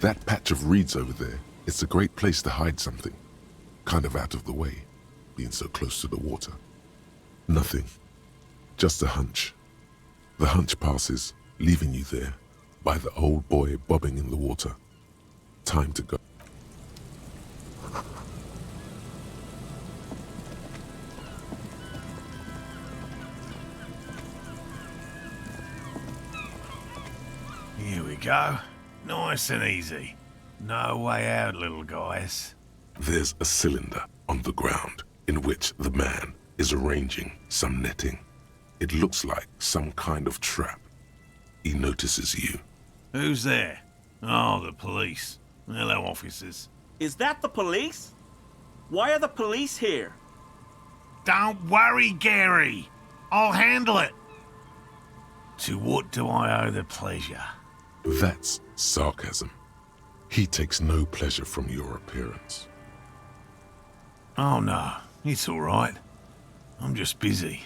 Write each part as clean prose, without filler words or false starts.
That patch of reeds over there, it's a great place to hide something. Kind of out of the way, being so close to the water. Nothing. Just a hunch. The hunch passes, leaving you there, by the old boy bobbing in the water. Time to go. Here we go. Nice and easy. No way out, little guys. There's a cylinder on the ground in which the man is arranging some netting. It looks like some kind of trap. He notices you. Who's there? Oh, the police. Hello, officers. Is that the police? Why are the police here? Don't worry, Gary. I'll handle it. To what do I owe the pleasure? That's sarcasm. He takes no pleasure from your appearance. Oh no, it's all right. I'm just busy.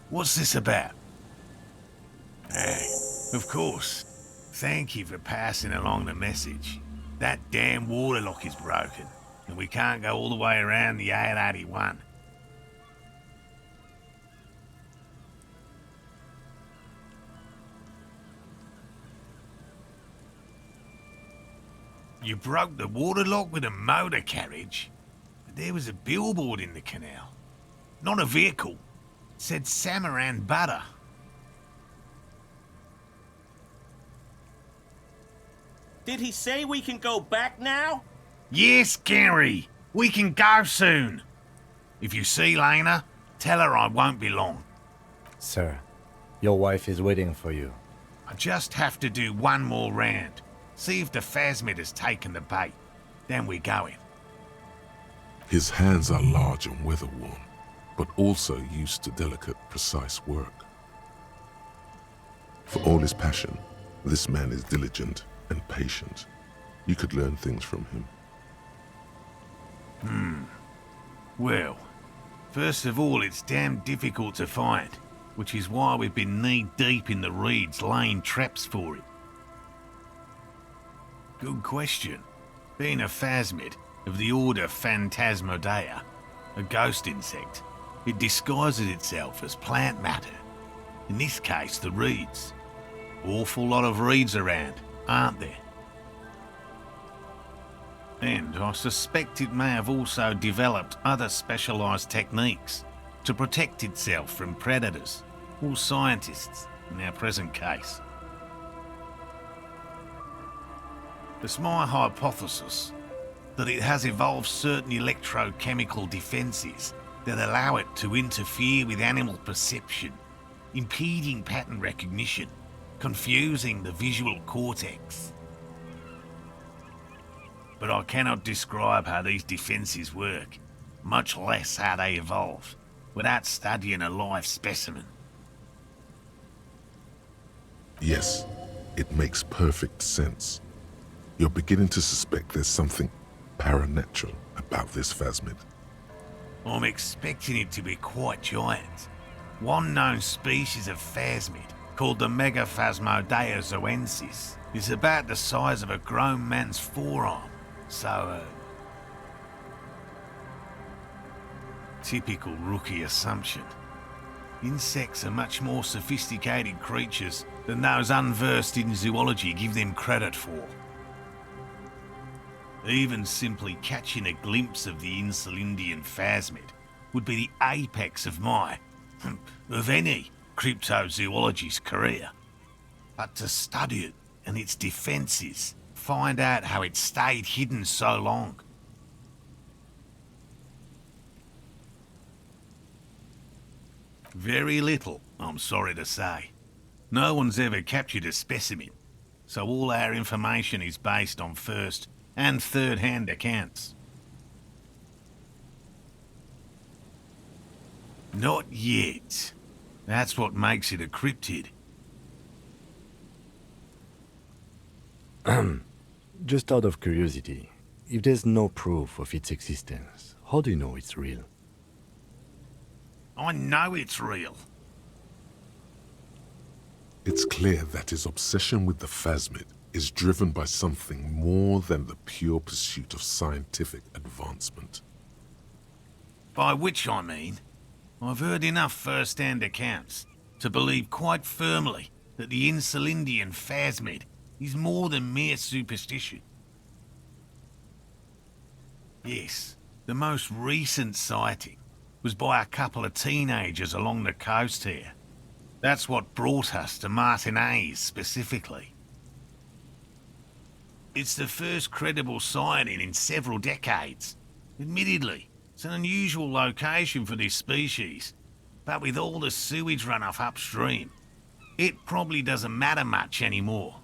What's this about? Hey, of course. Thank you for passing along the message. That damn water lock is broken, and we can't go all the way around the AL-81. You broke the water lock with a motor carriage? But there was a billboard in the canal. Not a vehicle. It said Samaran Butter. Did he say we can go back now? Yes, Gary. We can go soon. If you see Lena, tell her I won't be long. Sir, your wife is waiting for you. I just have to do one more round. See if the phasmid has taken the bait. Then we're going. His hands are large and weather-worn, but also used to delicate, precise work. For all his passion, this man is diligent and patient. You could learn things from him. Well, first of all, it's damn difficult to find, which is why we've been knee-deep in the reeds laying traps for it. Good question. Being a phasmid of the order Phantasmodea, a ghost insect, it disguises itself as plant matter. In this case, the reeds. Awful lot of reeds around, aren't there? And I suspect it may have also developed other specialised techniques to protect itself from predators, or scientists in our present case. It's my hypothesis that it has evolved certain electrochemical defences that allow it to interfere with animal perception, impeding pattern recognition, confusing the visual cortex. But I cannot describe how these defences work, much less how they evolved, without studying a live specimen. Yes, it makes perfect sense. You're beginning to suspect there's something paranatural about this phasmid. I'm expecting it to be quite giant. One known species of phasmid, called the Megaphasmodea zoensis, is about the size of a grown man's forearm. So, typical rookie assumption. Insects are much more sophisticated creatures than those unversed in zoology give them credit for. Even simply catching a glimpse of the Insulindian phasmid would be the apex of my, of any, cryptozoologist's career. But to study it and its defences, find out how it stayed hidden so long. Very little, I'm sorry to say. No one's ever captured a specimen, so all our information is based on first and third-hand accounts. Not yet. That's what makes it a cryptid. Just out of curiosity, if there's no proof of its existence, how do you know it's real? I know it's real. It's clear that his obsession with the phasmid is driven by something more than the pure pursuit of scientific advancement. By which I mean, I've heard enough first-hand accounts to believe quite firmly that the Insulindian phasmid is more than mere superstition. Yes, the most recent sighting was by a couple of teenagers along the coast here. That's what brought us to Martinez specifically. It's the first credible sighting in several decades. Admittedly, it's an unusual location for this species, but with all the sewage runoff upstream, it probably doesn't matter much anymore.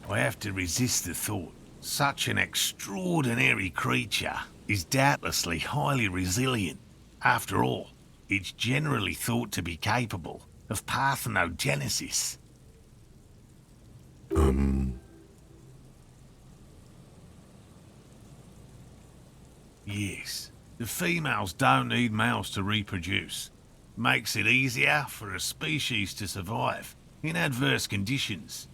I have to resist the thought. Such an extraordinary creature is doubtlessly highly resilient. After all, it's generally thought to be capable of parthenogenesis. Yes, the females don't need males to reproduce. Makes it easier for a species to survive in adverse conditions.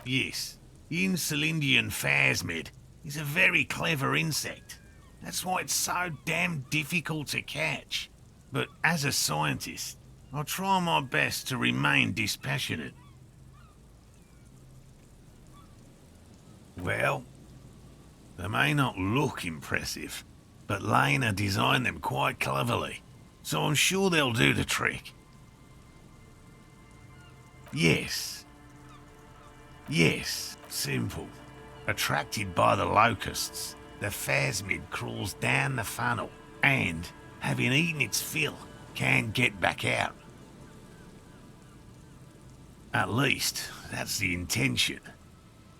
Yes, the Insulindian phasmid is a very clever insect. That's why it's so damn difficult to catch. But as a scientist, I'll try my best to remain dispassionate. Well, they may not look impressive, but Lena designed them quite cleverly, so I'm sure they'll do the trick. Yes, simple. Attracted by the locusts, the phasmid crawls down the funnel and, having eaten its fill, can't get back out. At least, that's the intention.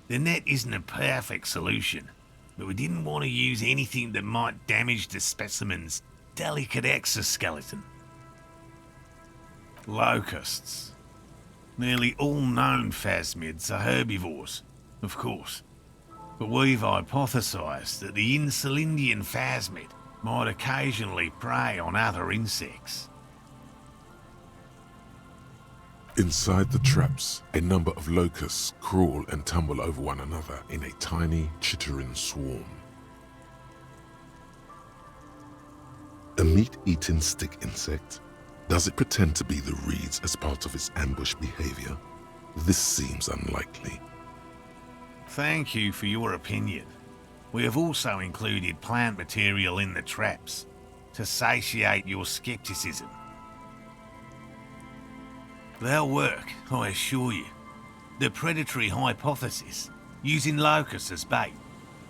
The net isn't a perfect solution, but we didn't want to use anything that might damage the specimen's delicate exoskeleton. Locusts. Nearly all known phasmids are herbivores, of course, but we've hypothesized that the Insulindian phasmid might occasionally prey on other insects. Inside the traps, a number of locusts crawl and tumble over one another in a tiny, chittering swarm. A meat-eating stick insect? Does it pretend to be the reeds as part of its ambush behavior? This seems unlikely. Thank you for your opinion. We have also included plant material in the traps to satiate your skepticism. They'll work, I assure you. The predatory hypothesis, using locusts as bait,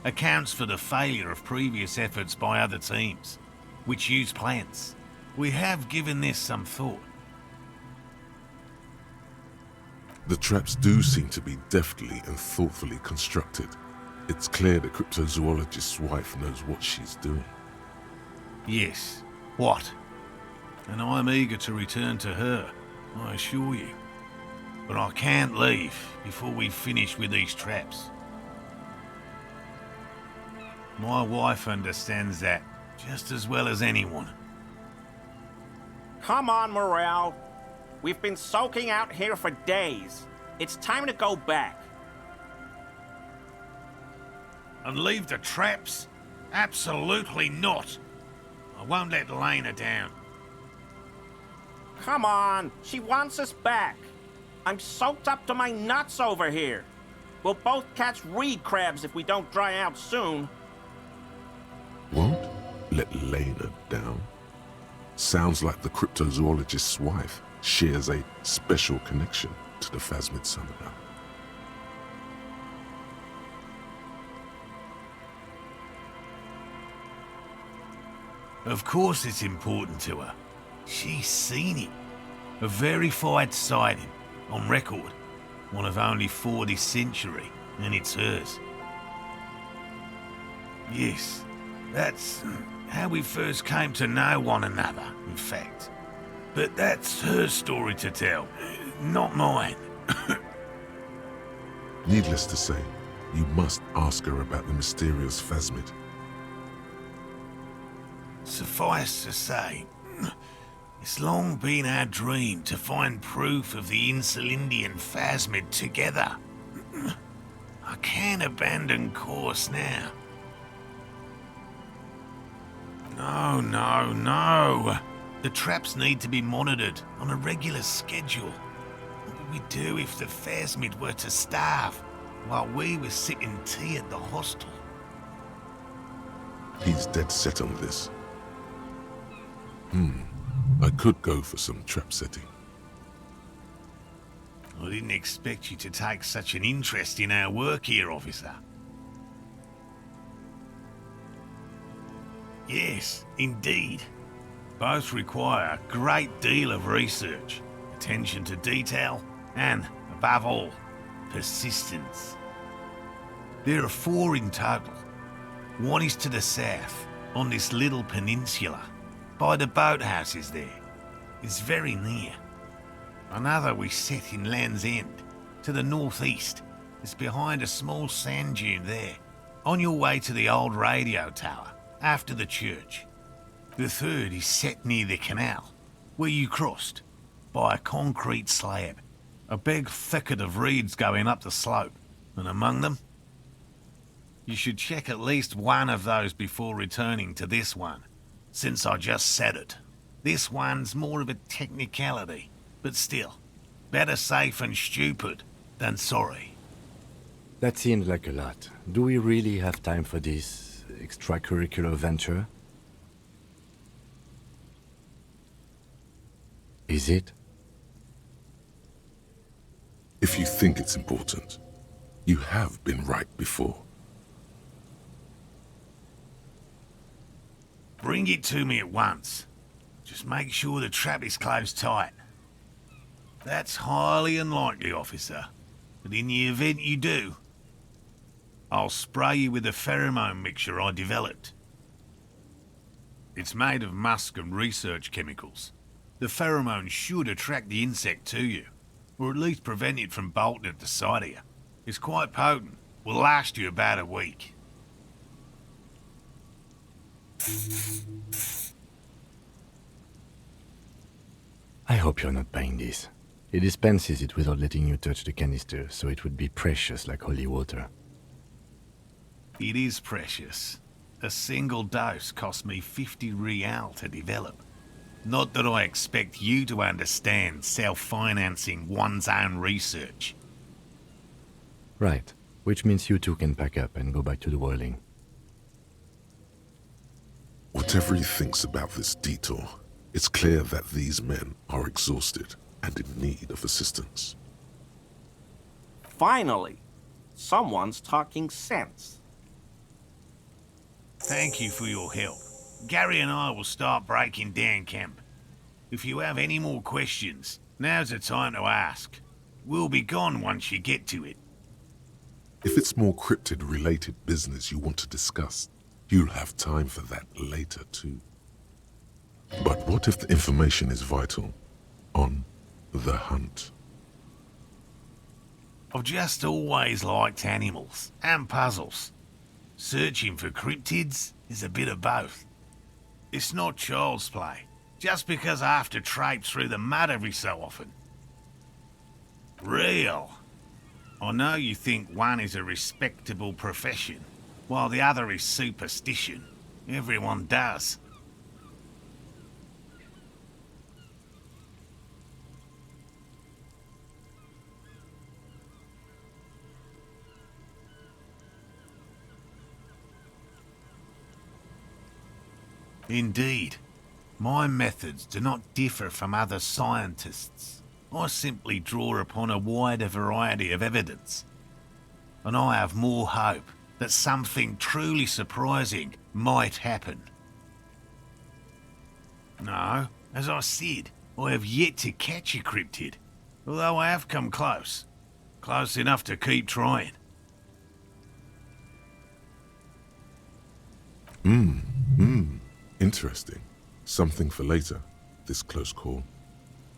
accounts for the failure of previous efforts by other teams, which use plants. We have given this some thought. The traps do seem to be deftly and thoughtfully constructed. It's clear the cryptozoologist's wife knows what she's doing. Yes, what? And I'm eager to return to her, I assure you. But I can't leave before we've finished with these traps. My wife understands that just as well as anyone. Come on, Morrell. We've been soaking out here for days. It's time to go back. And leave the traps? Absolutely not. I won't let Lena down. Come on, she wants us back. I'm soaked up to my nuts over here. We'll both catch reed crabs if we don't dry out soon. Won't let Lena down? Sounds like the cryptozoologist's wife shares a special connection to the phasmid somehow. Of course it's important to her. She's seen it. A verified sighting, on record. One of only 4 this century, and it's hers. Yes, that's how we first came to know one another, in fact. But that's her story to tell, not mine. Needless to say, you must ask her about the mysterious phasmid. Suffice to say, It's long been our dream to find proof of the Insulindian phasmid together. I can't abandon course now. No. The traps need to be monitored on a regular schedule. What would we do if the phasmid were to starve while we were sipping tea at the hostel? He's dead set on this. I could go for some trap setting. I didn't expect you to take such an interest in our work here, officer. Yes, indeed. Both require a great deal of research, attention to detail, and, above all, persistence. There are 4 in total. One is to the south, on this little peninsula, by the boathouses there. It's very near. Another we set in Land's End, to the northeast. It's behind a small sand dune there, on your way to the old radio tower, after the church. The third is set near the canal, where you crossed, by a concrete slab. A big thicket of reeds going up the slope, and among them... You should check at least one of those before returning to this one, since I just said it. This one's more of a technicality, but still, better safe and stupid than sorry. That seems like a lot. Do we really have time for this extracurricular venture? Is it? If you think it's important, you have been right before. Bring it to me at once. Just make sure the trap is closed tight. That's highly unlikely, officer. But in the event you do, I'll spray you with a pheromone mixture I developed. It's made of musk and research chemicals. The pheromone should attract the insect to you, or at least prevent it from bolting at the sight of you. It's quite potent. Will last you about a week. I hope you're not buying this. It dispenses it without letting you touch the canister, so it would be precious like holy water. It is precious. A single dose cost me 50 real to develop. Not that I expect you to understand self-financing one's own research. Right, which means you two can pack up and go back to the whirling. Whatever he thinks about this detour, it's clear that these men are exhausted and in need of assistance. Finally, someone's talking sense. Thank you for your help. Gary and I will start breaking down camp. If you have any more questions, now's the time to ask. We'll be gone once you get to it. If it's more cryptid-related business you want to discuss, you'll have time for that later too. But what if the information is vital? On the hunt. I've just always liked animals and puzzles. Searching for cryptids is a bit of both. It's not child's play, just because I have to traipse through the mud every so often. Real. I know you think one is a respectable profession, while the other is superstition. Everyone does. Indeed. My methods do not differ from other scientists. I simply draw upon a wider variety of evidence. And I have more hope that something truly surprising might happen. No, as I said, I have yet to catch a cryptid, although I have come close. Close enough to keep trying. Interesting. Something for later, this close call.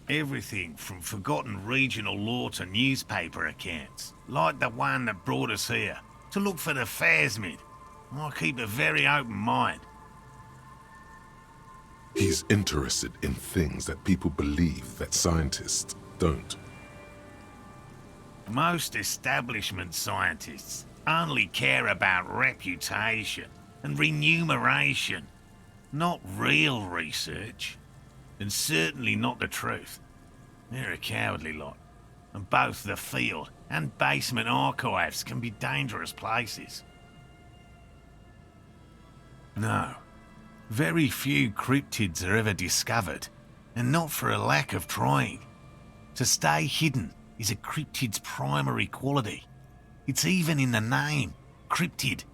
Everything from forgotten regional lore to newspaper accounts, like the one that brought us here, to look for the phasmid. I keep a very open mind. He's interested in things that people believe that scientists don't. Most establishment scientists only care about reputation and remuneration, not real research, and certainly not the truth. They're a cowardly lot, and both the field and basement archives can be dangerous places. No, very few cryptids are ever discovered, and not for a lack of trying. To stay hidden is a cryptid's primary quality. It's even in the name, cryptid.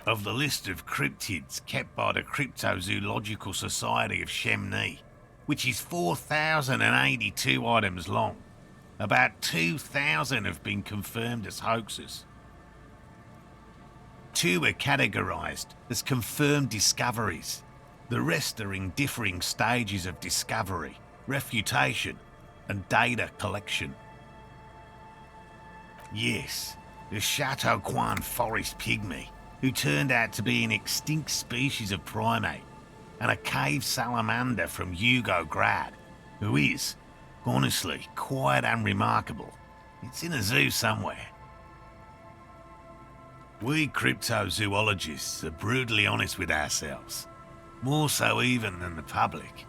Of the list of cryptids kept by the Criptozoological Society of Chemney, which is 4,082 items long, about 2,000 have been confirmed as hoaxes. 2 are categorized as confirmed discoveries. The rest are in differing stages of discovery, refutation, and data collection. Yes, the Chateau Quan forest pygmy, who turned out to be an extinct species of primate, and a cave salamander from Grad, who is, honestly, quite unremarkable. It's in a zoo somewhere. We cryptozoologists are brutally honest with ourselves, more so even than the public.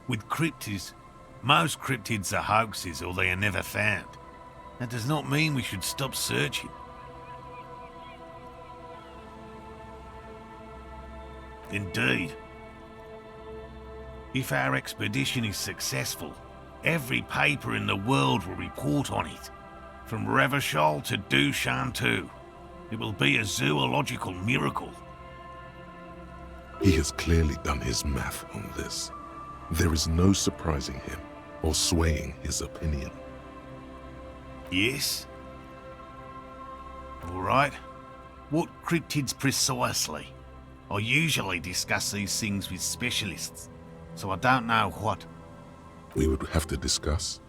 With cryptids, most cryptids are hoaxes or they are never found. That does not mean we should stop searching. Indeed. If our expedition is successful, every paper in the world will report on it. From Revachol to Duchantu. It will be a zoological miracle. He has clearly done his math on this. There is no surprising him or swaying his opinion. Yes? All right. What cryptids precisely? I usually discuss these things with specialists, so I don't know what. We would have to discuss.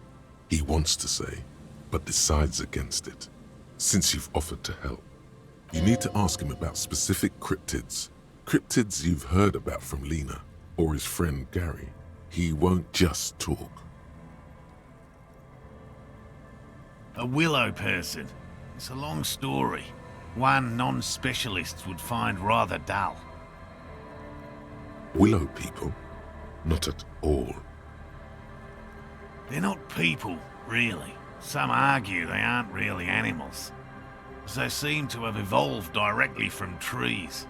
He wants to say, but decides against it. Since you've offered to help, you need to ask him about specific cryptids. Cryptids you've heard about from Lena or his friend Gary. He won't just talk. A willow person. It's a long story. One non-specialist would find rather dull. Willow people? Not at all. They're not people, really. Some argue they aren't really animals, as they seem to have evolved directly from trees.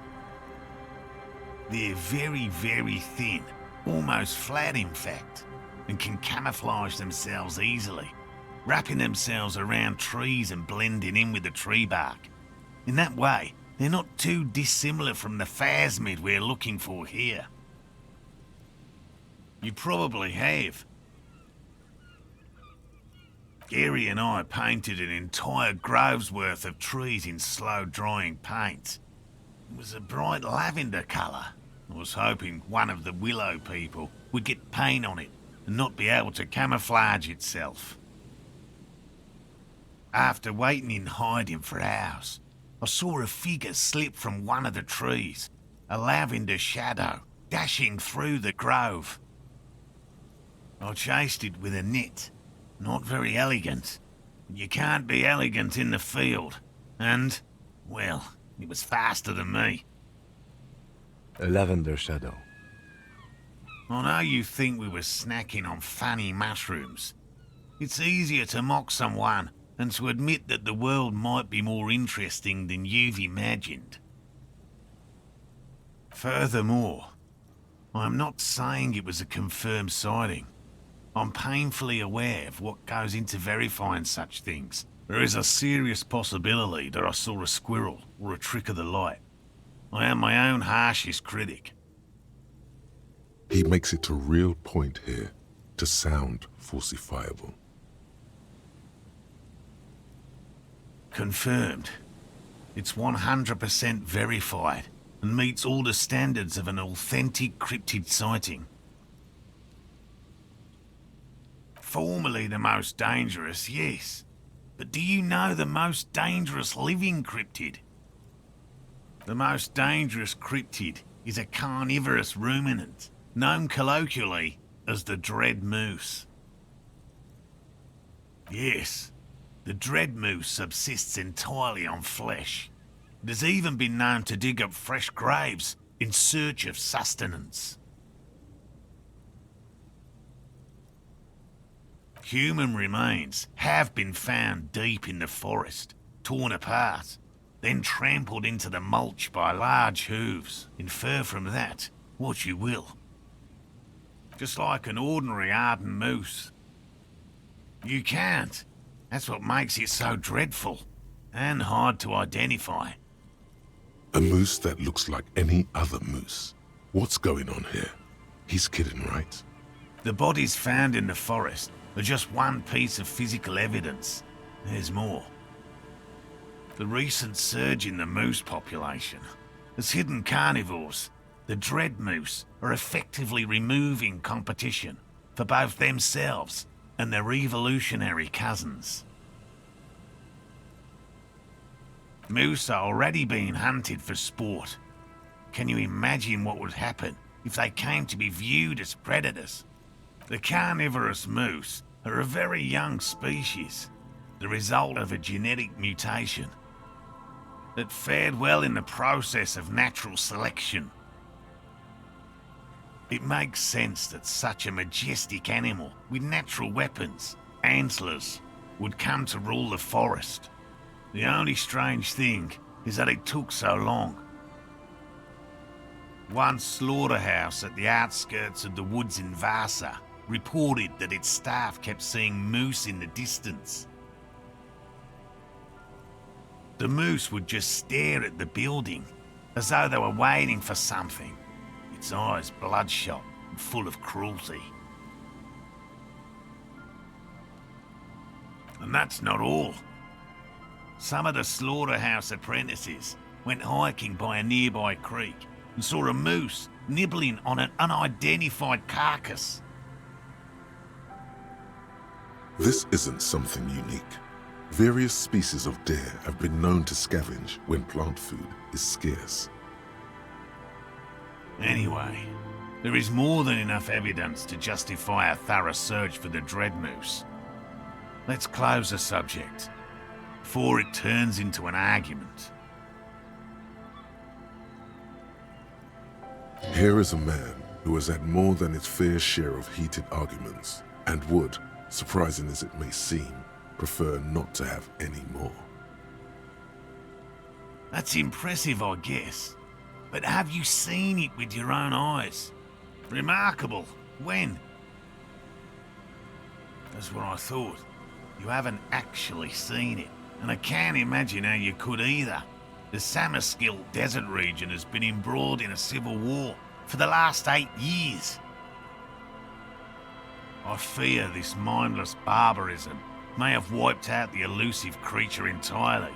They're very, very thin, almost flat in fact, and can camouflage themselves easily, wrapping themselves around trees and blending in with the tree bark. In that way, they're not too dissimilar from the phasmid we're looking for here. You probably have. Gary and I painted an entire grove's worth of trees in slow-drying paint. It was a bright lavender colour. I was hoping one of the willow people would get paint on it and not be able to camouflage itself. After waiting in hiding for hours, I saw a figure slip from one of the trees, a lavender shadow dashing through the grove. I chased it with a net. Not very elegant. You can't be elegant in the field. And, well, it was faster than me. A lavender shadow. I know you think we were snacking on funny mushrooms. It's easier to mock someone than to admit that the world might be more interesting than you've imagined. Furthermore, I'm not saying it was a confirmed sighting. I'm painfully aware of what goes into verifying such things. There is a serious possibility that I saw a squirrel or a trick of the light. I am my own harshest critic. He makes it a real point here to sound falsifiable. Confirmed. It's 100% verified and meets all the standards of an authentic cryptid sighting. Formerly the most dangerous, yes. But do you know the most dangerous living cryptid? The most dangerous cryptid is a carnivorous ruminant, known colloquially as the dread moose. Yes, the dread moose subsists entirely on flesh. It has even been known to dig up fresh graves in search of sustenance. Human remains have been found deep in the forest, torn apart, then trampled into the mulch by large hooves. Infer from that what you will. Just like an ordinary ardent moose. You can't. That's what makes it so dreadful and hard to identify. A moose that looks like any other moose. What's going on here? He's kidding, right? The bodies found in the forest are just one piece of physical evidence. There's more. The recent surge in the moose population has hidden carnivores. The dread moose are effectively removing competition for both themselves and their evolutionary cousins. Moose are already being hunted for sport. Can you imagine what would happen if they came to be viewed as predators? The carnivorous moose are a very young species, the result of a genetic mutation that fared well in the process of natural selection. It makes sense that such a majestic animal with natural weapons, antlers, would come to rule the forest. The only strange thing is that it took so long. One slaughterhouse at the outskirts of the woods in Vasa reported that its staff kept seeing moose in the distance. The moose would just stare at the building, as though they were waiting for something, its eyes bloodshot and full of cruelty. And that's not all. Some of the slaughterhouse apprentices went hiking by a nearby creek and saw a moose nibbling on an unidentified carcass. This isn't something unique. Various species of deer have been known to scavenge when plant food is scarce. Anyway, there is more than enough evidence to justify a thorough search for the dread moose. Let's close the subject before it turns into an argument. Here is a man who has had more than his fair share of heated arguments and would, surprising as it may seem, prefer not to have any more. That's impressive, I guess. But have you seen it with your own eyes? Remarkable. When? That's what I thought. You haven't actually seen it, and I can't imagine how you could either. The Samaskil desert region has been embroiled in a civil war for the last 8 years. I fear this mindless barbarism may have wiped out the elusive creature entirely.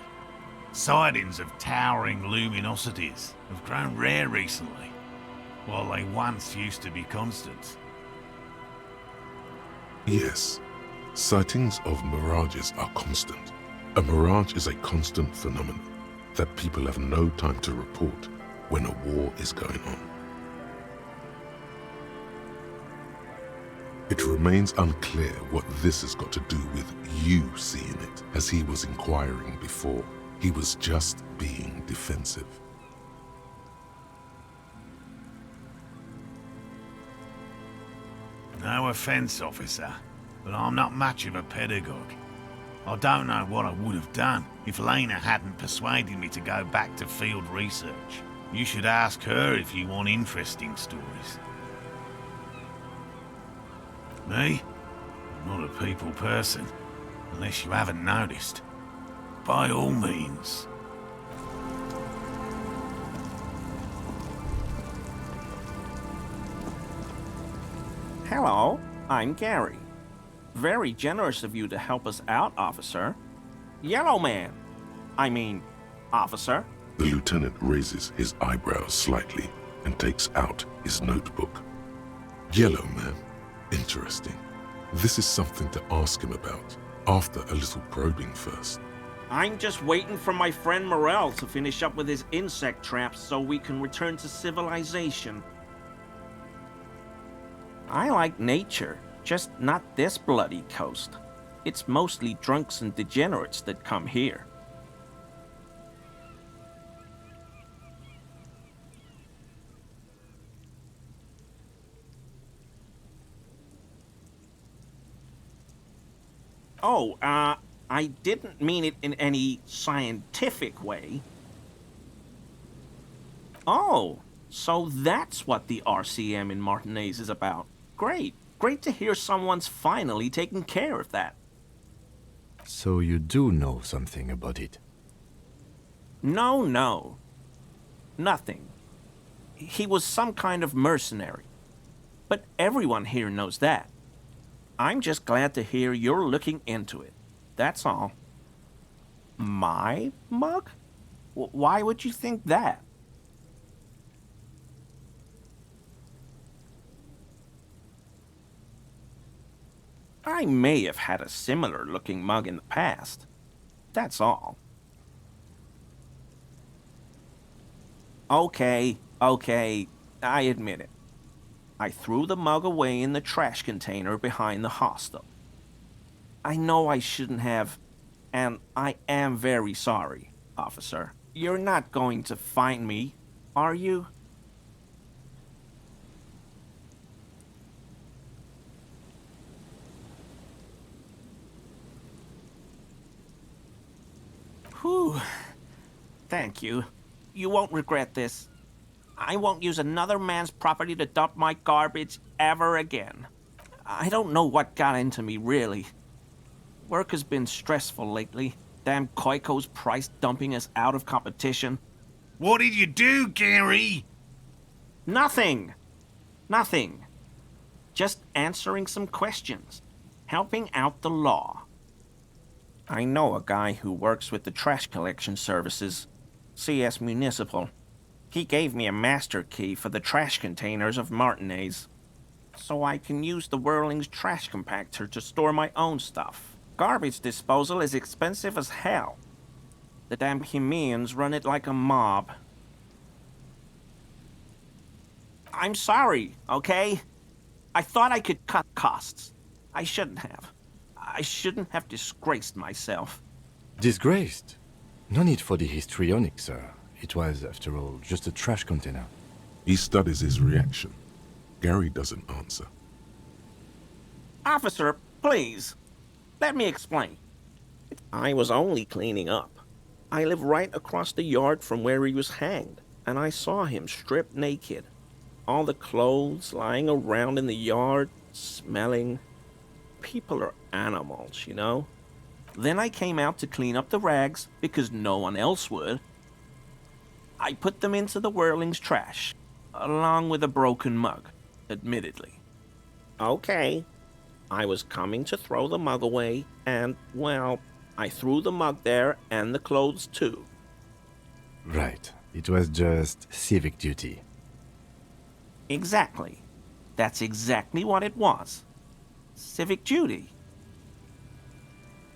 Sightings of towering luminosities have grown rare recently, while they once used to be constant. Yes, sightings of mirages are constant. A mirage is a constant phenomenon that people have no time to report when a war is going on. It remains unclear what this has got to do with you seeing it, as he was inquiring before. He was just being defensive. No offense, officer, but I'm not much of a pedagogue. I don't know what I would have done if Lena hadn't persuaded me to go back to field research. You should ask her if you want interesting stories. Me? I'm not a people person, unless you haven't noticed. By all means. Hello, I'm Gary. Very generous of you to help us out, officer. Yellow man. I mean, officer. The lieutenant raises his eyebrows slightly and takes out his notebook. Yellow man. Interesting. This is something to ask him about, after a little probing first. I'm just waiting for my friend Morrell to finish up with his insect traps so we can return to civilization. I like nature, just not this bloody coast. It's mostly drunks and degenerates that come here. Oh, I didn't mean it in any scientific way. Oh, so that's what the RCM in Martinez is about. Great. Great to hear someone's finally taking care of that. So you do know something about it? No. Nothing. He was some kind of mercenary. But everyone here knows that. I'm just glad to hear you're looking into it. That's all. My mug? Why would you think that? I may have had a similar looking mug in the past. That's all. Okay, I admit it. I threw the mug away in the trash container behind the hostel. I know I shouldn't have, and I am very sorry, officer. You're not going to find me, are you? Whew. Thank you. You won't regret this. I won't use another man's property to dump my garbage ever again. I don't know what got into me, really. Work has been stressful lately. Damn Koiko's price dumping us out of competition. What did you do, Gary? Nothing. Just answering some questions. Helping out the law. I know a guy who works with the trash collection services. CS Municipal. He gave me a master key for the trash containers of Martinez, so I can use the Whirling's trash compactor to store my own stuff. Garbage disposal is expensive as hell. The damn Hemians run it like a mob. I'm sorry, okay? I thought I could cut costs. I shouldn't have. I shouldn't have disgraced myself. Disgraced? No need for the histrionic, sir. It was, after all, just a trash container. He studies his reaction. Gary doesn't answer. Officer, please. Let me explain. I was only cleaning up. I live right across the yard from where he was hanged, and I saw him stripped naked. All the clothes lying around in the yard, smelling. People are animals, you know? Then I came out to clean up the rags because no one else would. I put them into the Whirling's trash, along with a broken mug, admittedly. Okay. I was coming to throw the mug away, and, well, I threw the mug there and the clothes too. Right. It was just civic duty. Exactly. That's exactly what it was. Civic duty.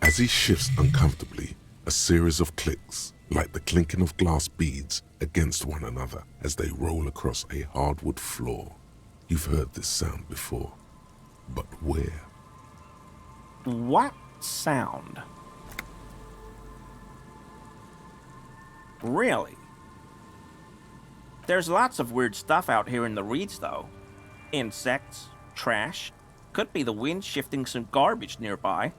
As he shifts uncomfortably, a series of clicks, like the clinking of glass beads against one another as they roll across a hardwood floor. You've heard this sound before, but where? What sound? Really? There's lots of weird stuff out here in the reeds, though. Insects, trash. Could be the wind shifting some garbage nearby.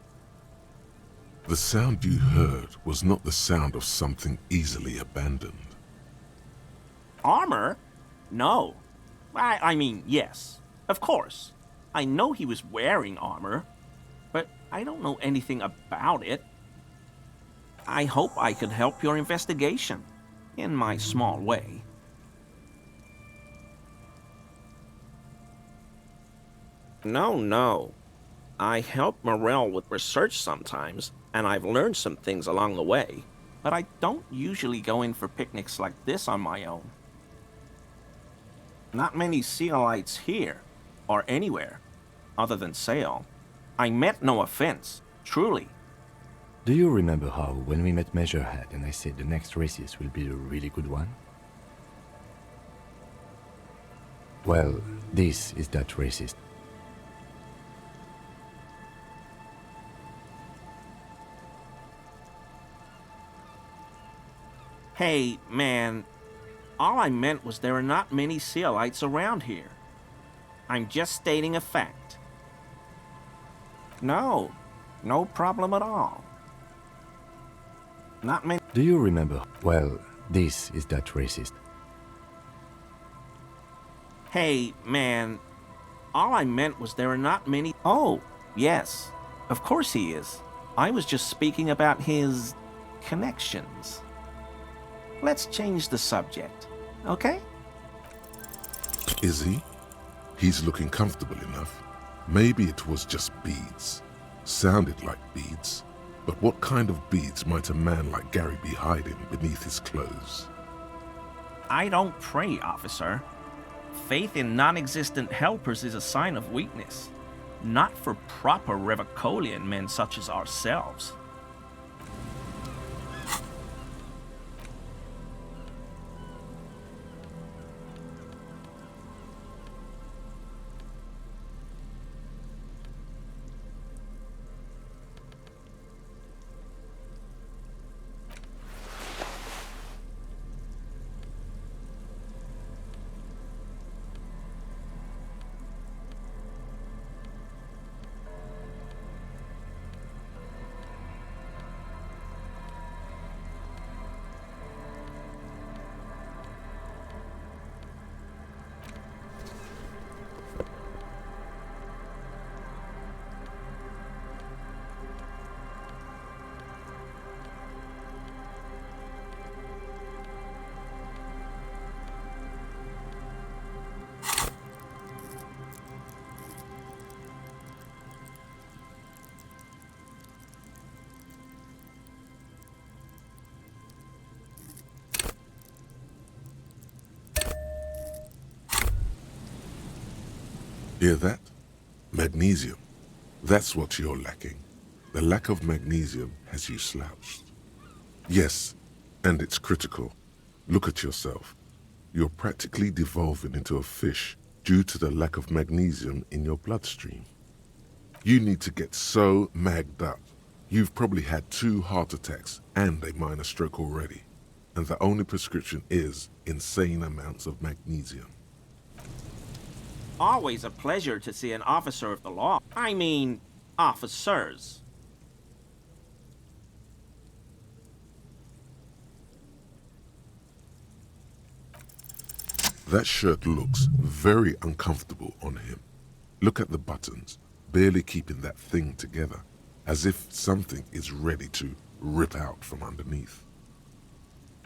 The sound you heard was not the sound of something easily abandoned. Armor? No. I mean, yes. Of course. I know he was wearing armor, but I don't know anything about it. I hope I could help your investigation, in my small way. No. I help Morrell with research sometimes, and I've learned some things along the way, but I don't usually go in for picnics like this on my own. Not many Sealites here, or anywhere, other than Sale. I meant no offense, truly. Do you remember how, when we met Measurehead and I said the next races will be a really good one? Well, this is that racist. Hey, man, all I meant was there are not many Sealites around here. I'm just stating a fact. No problem at all. Not many. Do you remember? Well, this is that racist. Hey, man, all I meant was there are not many. Oh, yes, of course he is. I was just speaking about his connections. Let's change the subject, okay? Is he? He's looking comfortable enough. Maybe it was just beads. Sounded like beads. But what kind of beads might a man like Gary be hiding beneath his clothes? I don't pray, officer. Faith in non-existent helpers is a sign of weakness, not for proper Revicolian men such as ourselves. Hear that? Magnesium. That's what you're lacking. The lack of magnesium has you slouched. Yes, and it's critical. Look at yourself. You're practically devolving into a fish due to the lack of magnesium in your bloodstream. You need to get so magged up. You've probably had 2 heart attacks and a minor stroke already. And the only prescription is insane amounts of magnesium. Always a pleasure to see an officer of the law. I mean, officers. That shirt looks very uncomfortable on him. Look at the buttons, barely keeping that thing together, as if something is ready to rip out from underneath.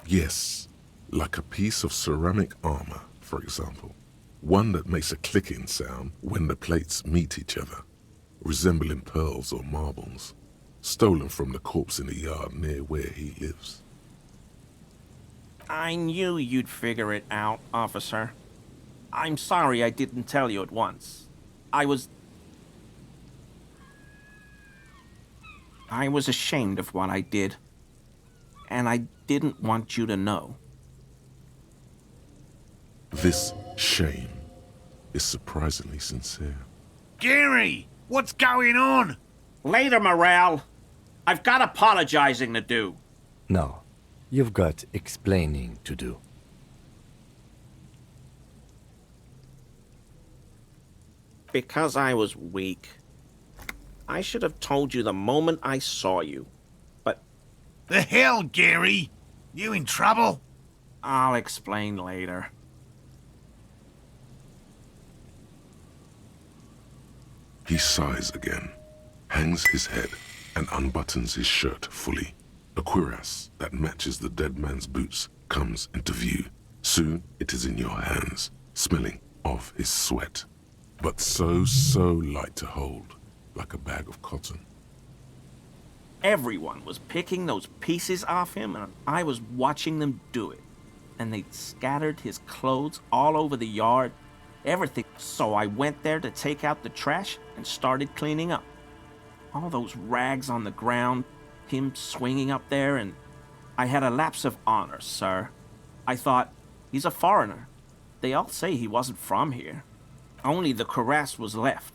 Yes, like a piece of ceramic armor, for example. One that makes a clicking sound when the plates meet each other, resembling pearls or marbles, stolen from the corpse in the yard near where he lives. I knew you'd figure it out, officer. I'm sorry I didn't tell you at once. I was ashamed of what I did, and I didn't want you to know. This shame is surprisingly sincere. Gary, what's going on? Later, Morrell. I've got apologizing to do. No, you've got explaining to do. Because I was weak. I should have told you the moment I saw you. But The hell, Gary? You in trouble? I'll explain later. He sighs again, hangs his head, and unbuttons his shirt fully. A cuirass that matches the dead man's boots comes into view. Soon it is in your hands, smelling of his sweat, but so light to hold, like a bag of cotton. Everyone was picking those pieces off him, and I was watching them do it. And they'd scattered his clothes all over the yard, everything. So I went there to take out the trash and started cleaning up. All those rags on the ground, him swinging up there, and I had a lapse of honor, sir. I thought, he's a foreigner. They all say he wasn't from here. Only the cuirass was left,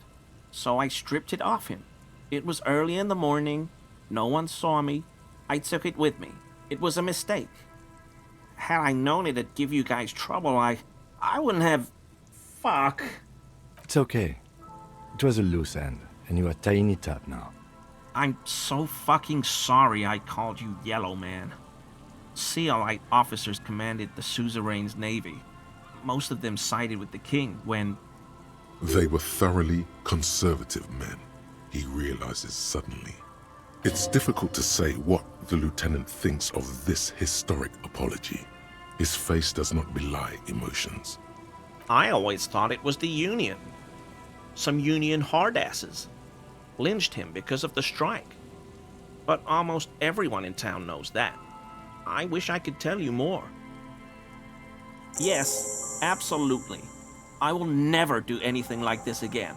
so I stripped it off him. It was early in the morning. No one saw me. I took it with me. It was a mistake. Had I known it'd give you guys trouble, I wouldn't have... Fuck. It's okay. It was a loose end, and you are tying it up now. I'm so fucking sorry I called you Yellow Man. Sealite officers commanded the suzerain's navy. Most of them sided with the king when... They were thoroughly conservative men, he realizes suddenly. It's difficult to say what the lieutenant thinks of this historic apology. His face does not belie emotions. I always thought it was the Union. Some Union hardasses lynched him because of the strike. But almost everyone in town knows that. I wish I could tell you more. Yes, absolutely. I will never do anything like this again.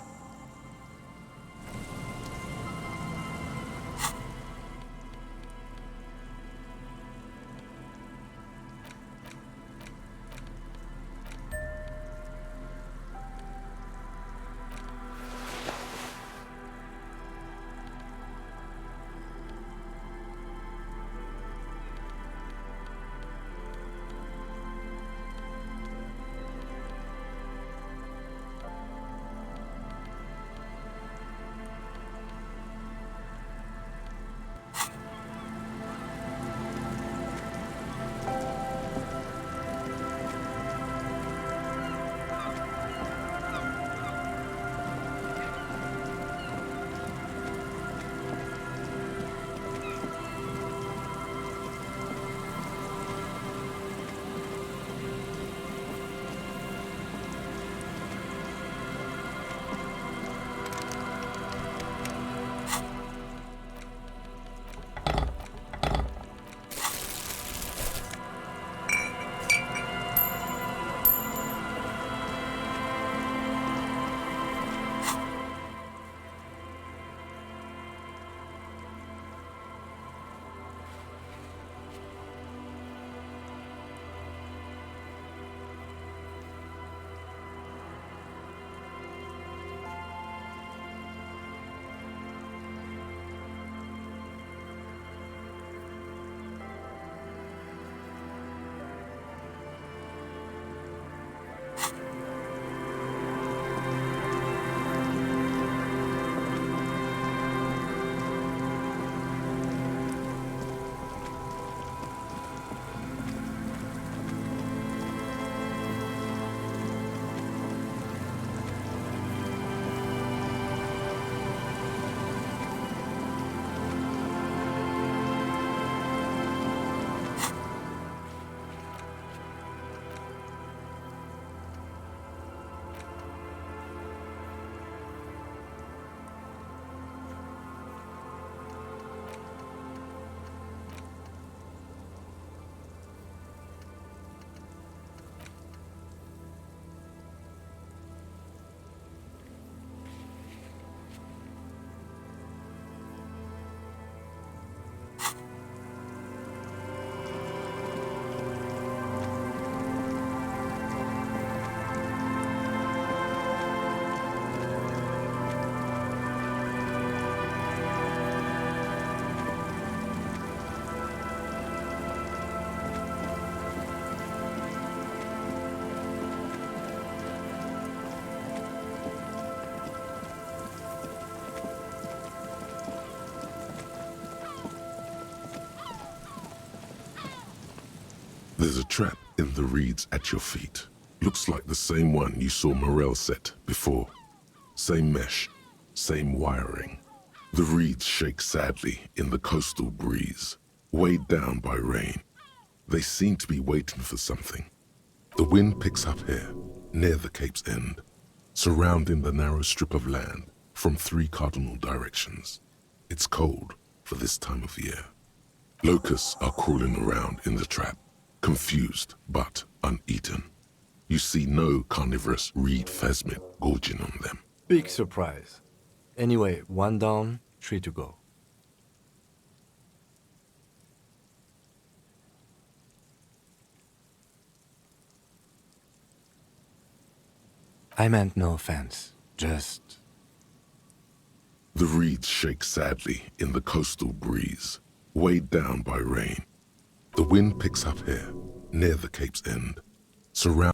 There's a trap in the reeds at your feet. Looks like the same one you saw Morrell set before. Same mesh, same wiring. The reeds shake sadly in the coastal breeze, weighed down by rain. They seem to be waiting for something. The wind picks up here, near the cape's end, surrounding the narrow strip of land from 3 cardinal directions. It's cold for this time of year. Locusts are crawling around in the trap, confused but uneaten. You see no carnivorous reed phasmid gorging on them. Big surprise. Anyway, 1 down, 3 to go. I meant no offense. Just... The reeds shake sadly in the coastal breeze, weighed down by rain. The wind picks up here, near the Cape's end, surround.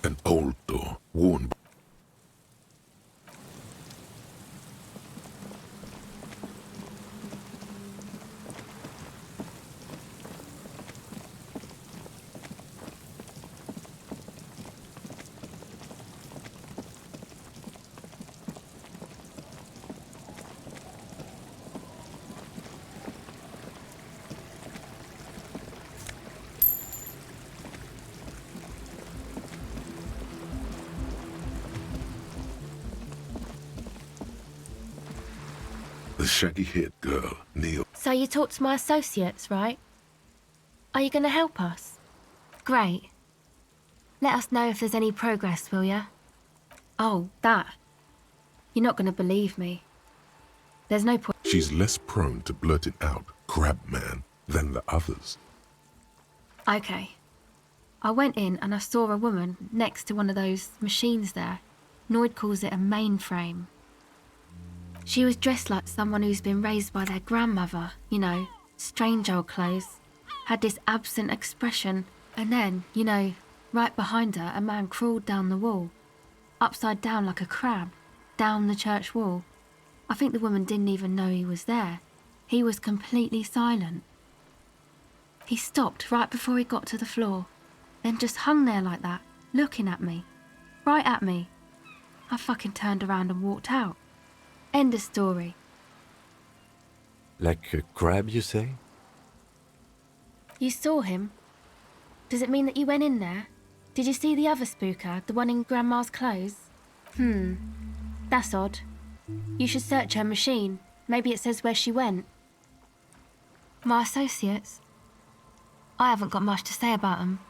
An old door, worn by the shaggy-haired girl, Neil. So you talked to my associates, right? Are you going to help us? Great. Let us know if there's any progress, will ya? Oh, that. You're not going to believe me. There's no point. She's less prone to blurting out "crab man" than the others. Okay. I went in and I saw a woman next to one of those machines there. Noid calls it a mainframe. She was dressed like someone who's been raised by their grandmother, you know, strange old clothes. Had this absent expression, and then, you know, right behind her, a man crawled down the wall. Upside down like a crab, down the church wall. I think the woman didn't even know he was there. He was completely silent. He stopped right before he got to the floor, then just hung there like that, looking at me. Right at me. I fucking turned around and walked out. End of story. Like a crab, you say? You saw him? Does it mean that you went in there? Did you see the other spooker, the one in Grandma's clothes? That's odd. You should search her machine. Maybe it says where she went. My associates? I haven't got much to say about them.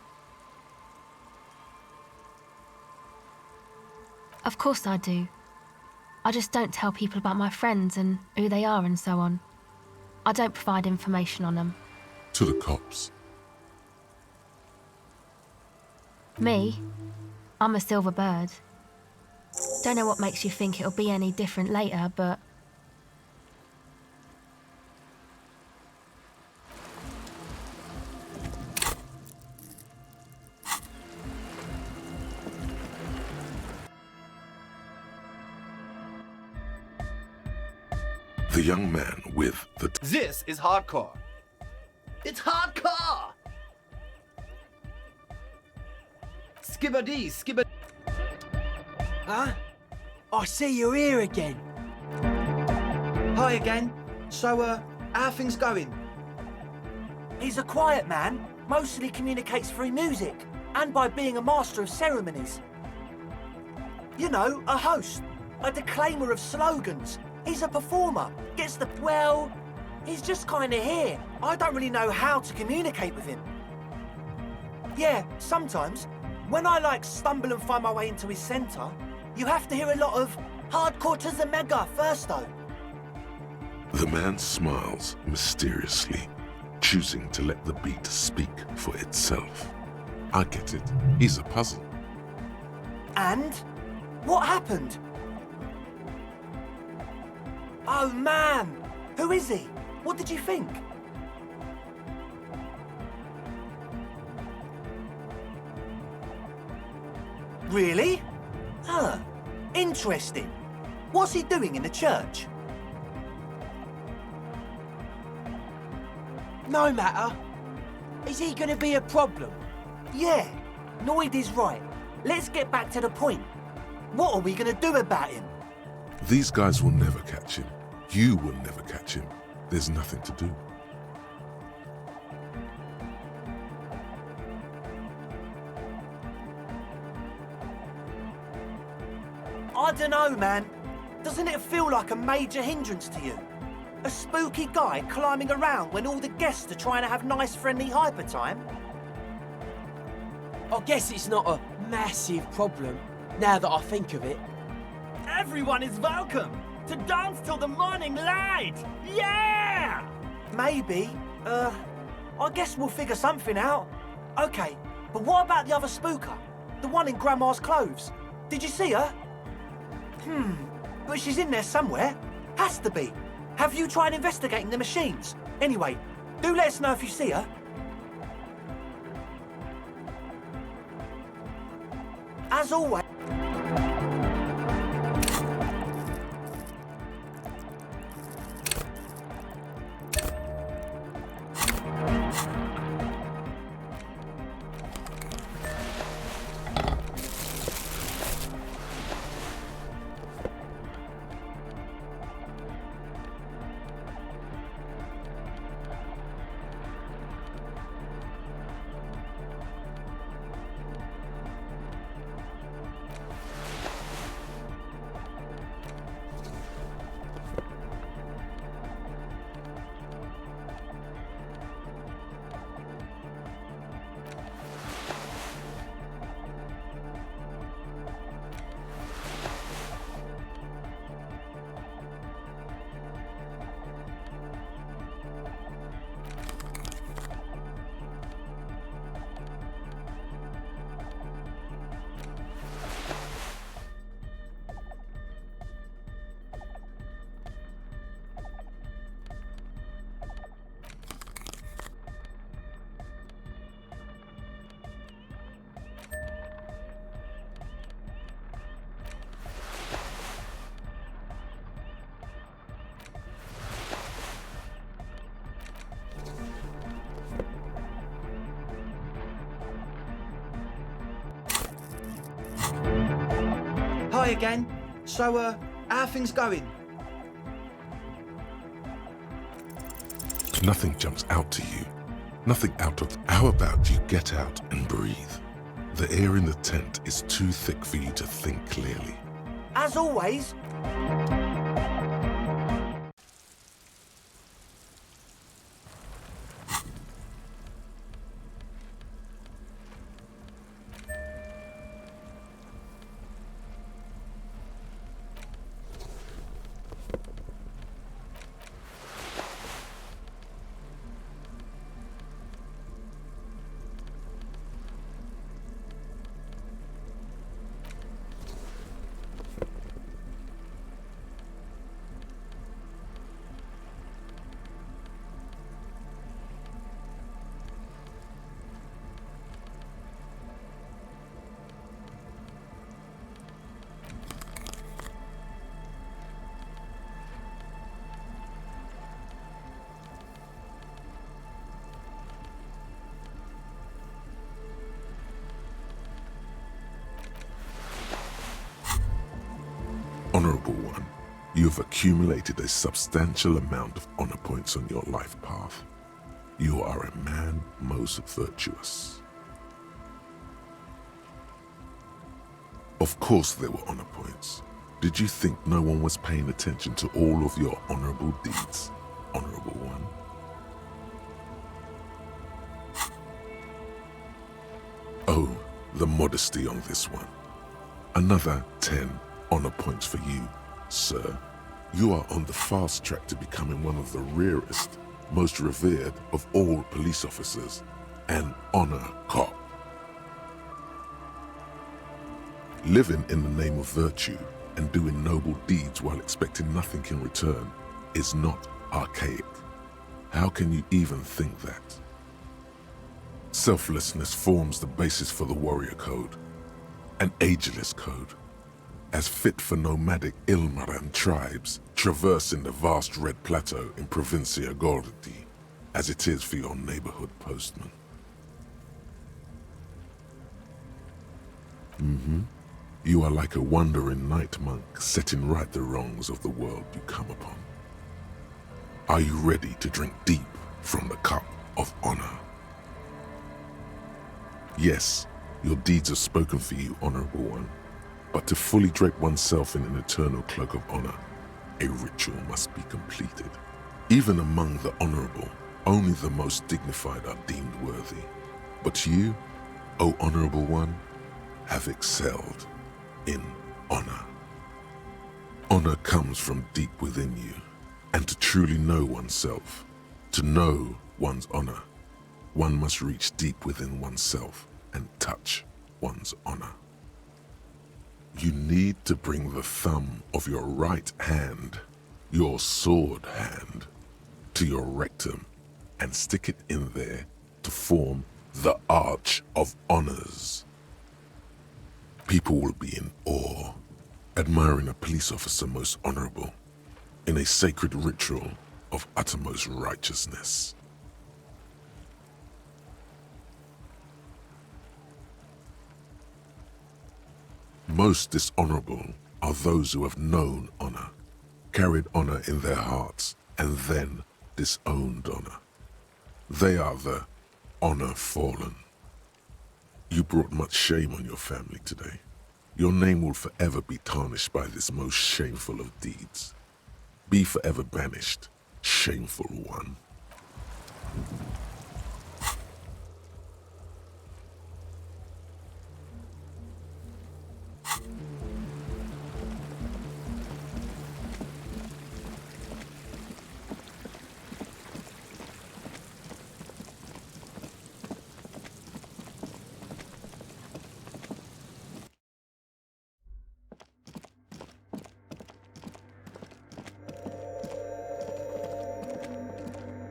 Of course I do. I just don't tell people about my friends and who they are and so on. I don't provide information on them. To the cops. Me? I'm a silver bird. Don't know what makes you think it'll be any different later, but... The young man with the... This is hardcore. It's hardcore! Skibbity, skibbity. Huh? I see you're here again. Hi again. So, how are things going? He's a quiet man, mostly communicates through music, and by being a master of ceremonies. You know, a host, a declaimer of slogans. He's a performer, gets the... Well, he's just kinda here. I don't really know how to communicate with him. Yeah, sometimes, when I stumble and find my way into his centre, you have to hear a lot of hardcore to the mega first though. The man smiles mysteriously, choosing to let the beat speak for itself. I get it. He's a puzzle. And? What happened? Oh man! Who is he? What did you think? Really? Huh. Interesting. What's he doing in the church? No matter. Is he gonna be a problem? Yeah. Noid is right. Let's get back to the point. What are we gonna do about him? These guys will never catch him. You will never catch him. There's nothing to do. I dunno, man. Doesn't it feel like a major hindrance to you? A spooky guy climbing around when all the guests are trying to have nice, friendly hyper time? I guess it's not a massive problem, now that I think of it. Everyone is welcome to dance till the morning light! Yeah! Maybe. I guess we'll figure something out. Okay, but what about the other spooker? The one in Grandma's clothes? Did you see her? But she's in there somewhere. Has to be. Have you tried investigating the machines? Anyway, do let us know if you see her. As always... Hi again. So, how are things going? Nothing jumps out to you. Nothing out of... How about you get out and breathe? The air in the tent is too thick for you to think clearly. As always... Honorable One, you have accumulated a substantial amount of honor points on your life path. You are a man most virtuous. Of course there were honor points. Did you think no one was paying attention to all of your honorable deeds, Honorable One? Oh, the modesty on this one. Another 10 honor points for you, sir. You are on the fast track to becoming one of the rarest, most revered of all police officers, an honor cop. Living in the name of virtue and doing noble deeds while expecting nothing in return is not archaic. How can you even think that? Selflessness forms the basis for the warrior code, an ageless code, as fit for nomadic Ilmaran tribes traversing the vast Red Plateau in Provincia Gordi, as it is for your neighborhood postman. You are like a wandering night monk setting right the wrongs of the world you come upon. Are you ready to drink deep from the cup of honor? Yes, your deeds have spoken for you, Honorable One. But to fully drape oneself in an eternal cloak of honor, a ritual must be completed. Even among the honorable, only the most dignified are deemed worthy. But you, O honorable one, have excelled in honor. Honor comes from deep within you, and to truly know oneself, to know one's honor, one must reach deep within oneself and touch one's honor. You need to bring the thumb of your right hand, your sword hand, to your rectum and stick it in there to form the Arch of Honors. People will be in awe, admiring a police officer most honorable, in a sacred ritual of uttermost righteousness. Most dishonorable are those who have known honor, carried honor in their hearts, and then disowned honor. They are the honor fallen. You brought much shame on your family today. Your name will forever be tarnished by this most shameful of deeds. Be forever banished, shameful one.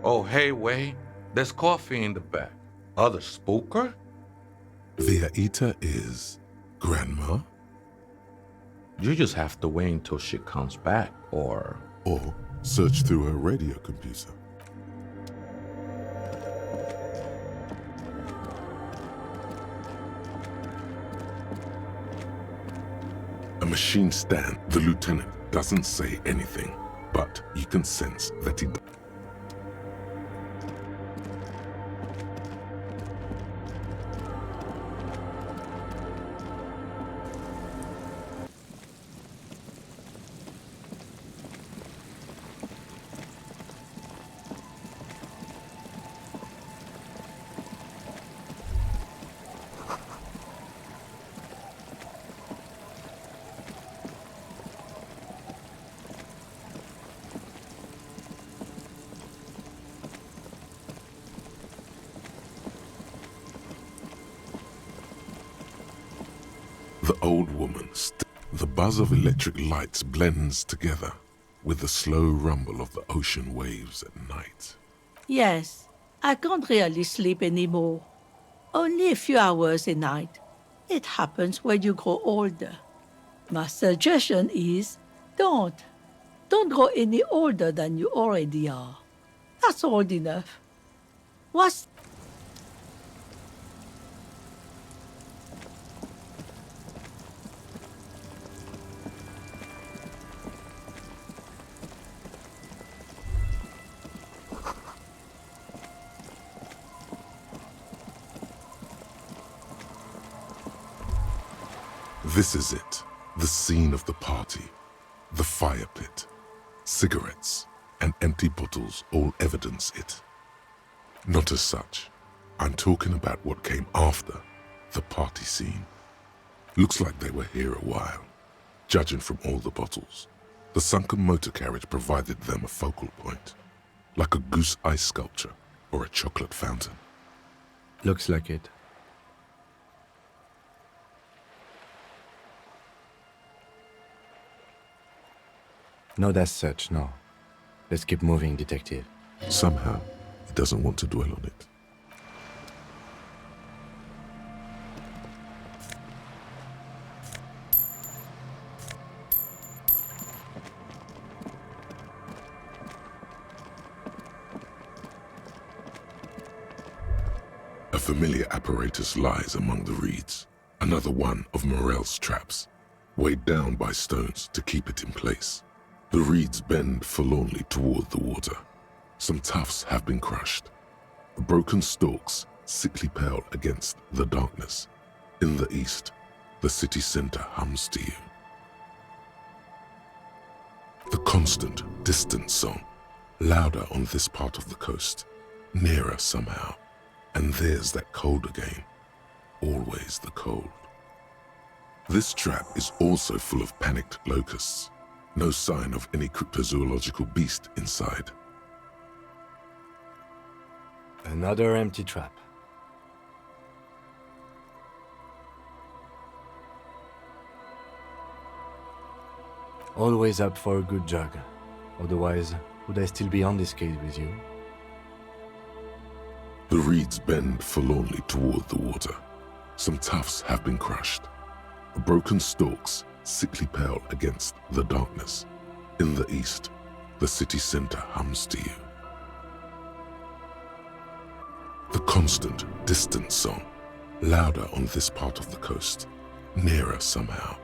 Oh, hey, Wade. There's coffee in the back. Other spooker? The Aita is Grandma? You just have to wait until she comes back, or search through her radio computer. A machine stand, the lieutenant doesn't say anything, but you can sense that he... The old woman, the buzz of electric lights blends together with the slow rumble of the ocean waves at night. Yes, I can't really sleep anymore. Only a few hours a night. It happens when you grow older. My suggestion is, don't grow any older than you already are. That's old enough. What's... This is it, the scene of the party, the fire pit. Cigarettes and empty bottles all evidence it. Not as such. I'm talking about what came after the party scene. Looks like they were here a while, judging from all the bottles. The sunken motor carriage provided them a focal point, like a goose ice sculpture or a chocolate fountain. Looks like it. Not as such, no. Let's keep moving, detective. Somehow, he doesn't want to dwell on it. A familiar apparatus lies among the reeds, another one of Morrell's traps, weighed down by stones to keep it in place. The reeds bend forlornly toward the water. Some tufts have been crushed. The broken stalks sickly pale against the darkness. In the east, the city center hums to you. The constant, distant song, louder on this part of the coast, nearer somehow, and there's that cold again, always the cold. This trap is also full of panicked locusts, no sign of any cryptozoological beast inside. Another empty trap. Always up for a good jog. Otherwise, would I still be on this case with you? The reeds bend forlornly toward the water. Some tufts have been crushed. Broken stalks, sickly pale against the darkness. In the east, the city center hums to you. The constant, distant song, louder on this part of the coast, nearer somehow,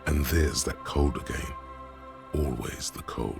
and there's that cold again, always the cold.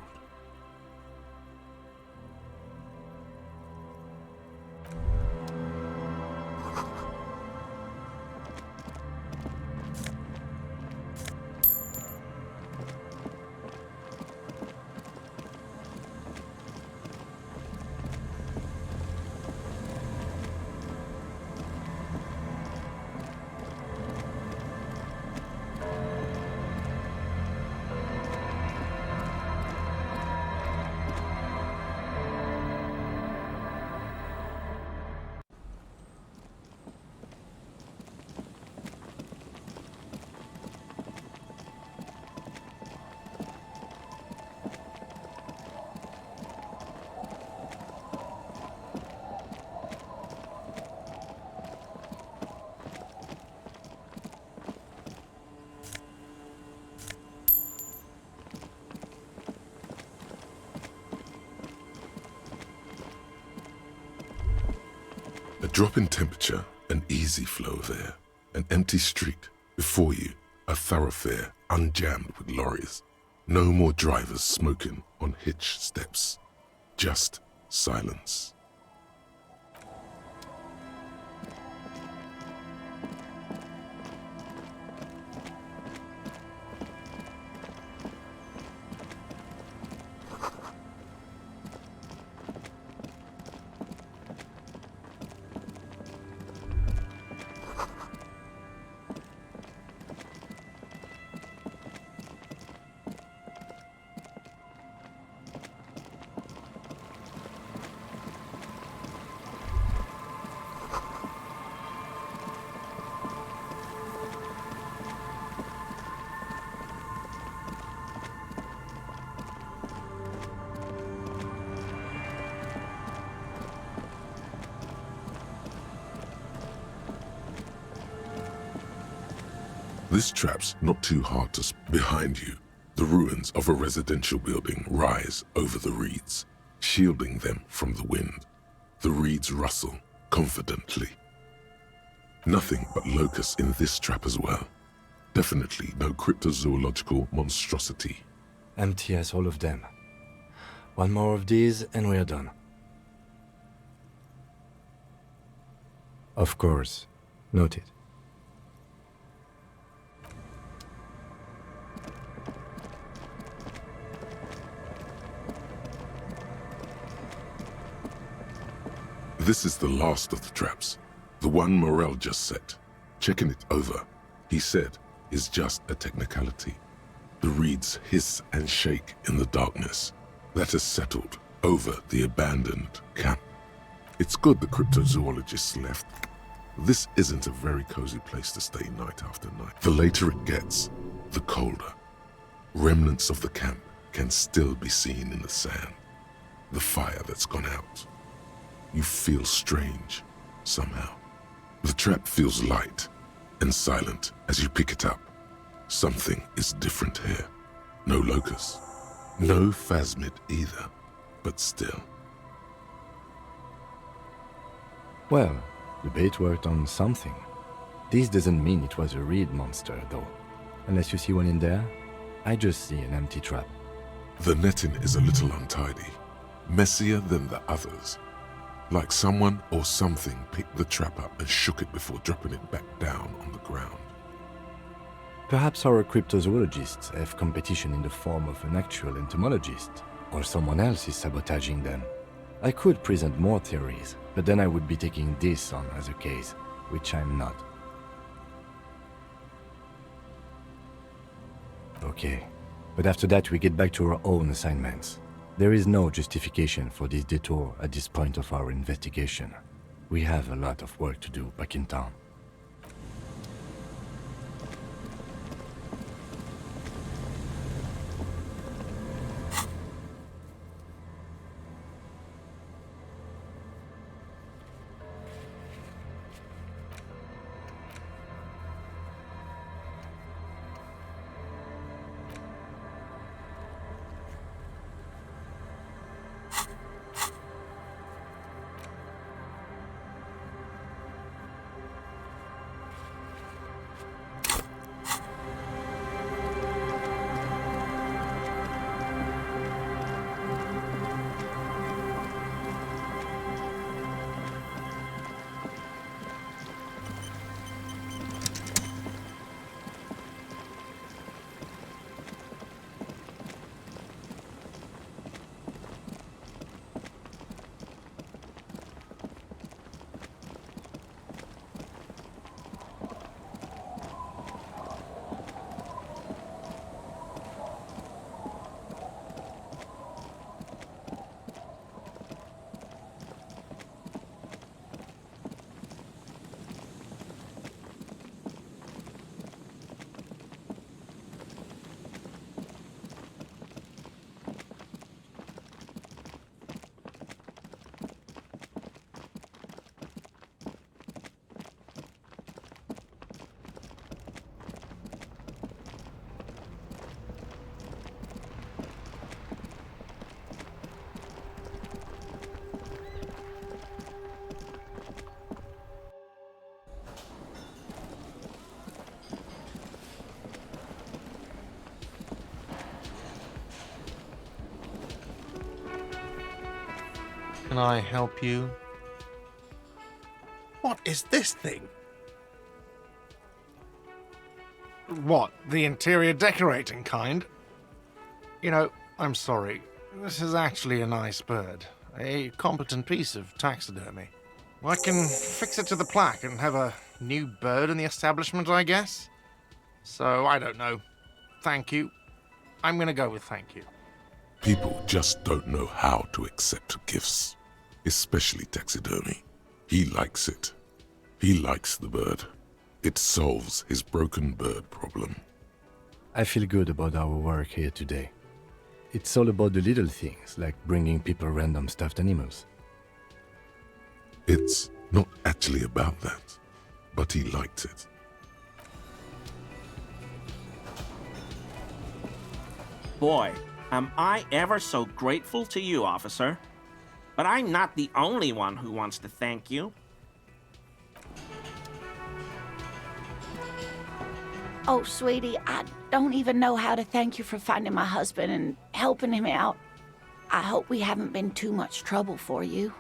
A drop in temperature, an easy flow of air, an empty street, before you, a thoroughfare unjammed with lorries. No more drivers smoking on hitch steps, just silence. This trap's not too hard to behind you. The ruins of a residential building rise over the reeds, shielding them from the wind. The reeds rustle confidently. Nothing but locusts in this trap as well. Definitely no cryptozoological monstrosity. Empty as all of them. One more of these and we're done. Of course. Noted. This is the last of the traps. The one Morrell just set. Checking it over, he said, is just a technicality. The reeds hiss and shake in the darkness that has settled over the abandoned camp. It's good the cryptozoologists left. This isn't a very cozy place to stay night after night. The later it gets, the colder. Remnants of the camp can still be seen in the sand. The fire that's gone out. You feel strange, somehow. The trap feels light and silent as you pick it up. Something is different here. No locust, no phasmid either, but still. Well, the bait worked on something. This doesn't mean it was a reed monster, though. Unless you see one in there, I just see an empty trap. The netting is a little untidy, messier than the others. Like someone or something picked the trap up and shook it before dropping it back down on the ground. Perhaps our cryptozoologists have competition in the form of an actual entomologist, or someone else is sabotaging them. I could present more theories, but then I would be taking this on as a case, which I'm not. Okay, but after that we get back to our own assignments. There is no justification for this detour at this point of our investigation. We have a lot of work to do back in town. Can I help you? What is this thing? What, the interior decorating kind? You know, I'm sorry. This is actually a nice bird. A competent piece of taxidermy. I can fix it to the plaque and have a new bird in the establishment, I guess. So, I don't know. Thank you. I'm gonna go with thank you. People just don't know how to accept gifts, especially taxidermy. He likes it. He likes the bird. It solves his broken bird problem. I feel good about our work here today. It's all about the little things, like bringing people random stuffed animals. It's not actually about that, but he liked it. Boy, am I ever so grateful to you, officer. But I'm not the only one who wants to thank you. Oh, sweetie, I don't even know how to thank you for finding my husband and helping him out. I hope we haven't been too much trouble for you.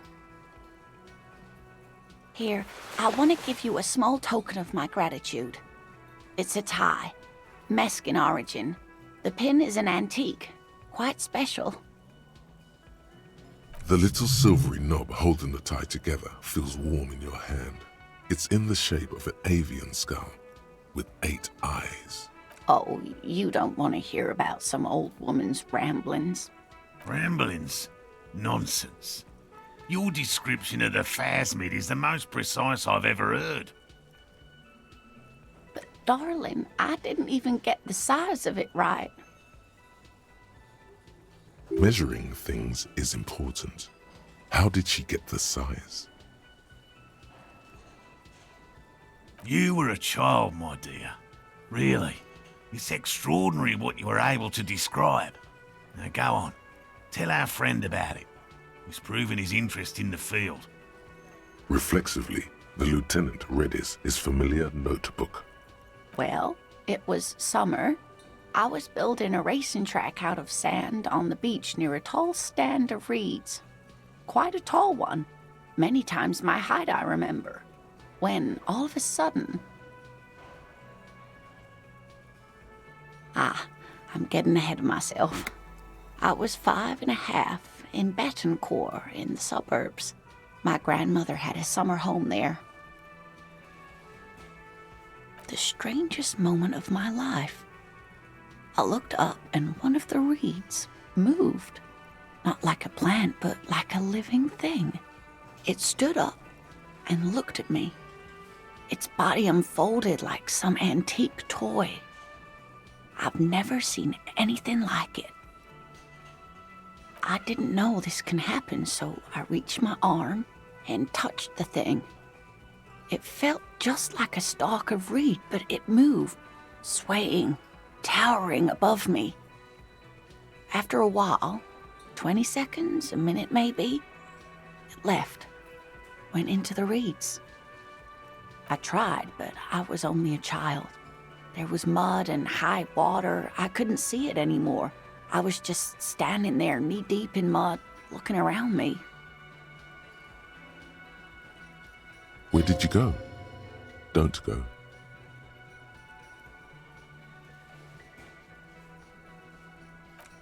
Here, I want to give you a small token of my gratitude. It's a tie, Mexican origin. The pin is an antique, quite special. The little silvery knob holding the tie together feels warm in your hand. It's in the shape of an avian skull with 8 eyes. Oh, you don't want to hear about some old woman's ramblings. Ramblings? Nonsense. Your description of the phasmid is the most precise I've ever heard. But darling, I didn't even get the size of it right. Measuring things is important. How did she get the size? You were a child, my dear. Really. It's extraordinary what you were able to describe. Now go on. Tell our friend about it. He's proven his interest in the field. Reflexively, the lieutenant read his familiar notebook. Well, it was summer. I was building a racing track out of sand on the beach near a tall stand of reeds. Quite a tall one. Many times my height, I remember. When, all of a sudden... I'm getting ahead of myself. I was 5.5 in Betancourt in the suburbs. My grandmother had a summer home there. The strangest moment of my life. I looked up and one of the reeds moved. Not like a plant, but like a living thing. It stood up and looked at me. Its body unfolded like some antique toy. I've never seen anything like it. I didn't know this can happen, so I reached my arm and touched the thing. It felt just like a stalk of reed, but it moved, swaying, towering above me. After a while, 20 seconds, a minute maybe, it left, went into the reeds. I tried, but I was only a child. There was mud and high water. I couldn't see it anymore. I was just standing there knee-deep in mud, looking around me. Where did you go? Don't go.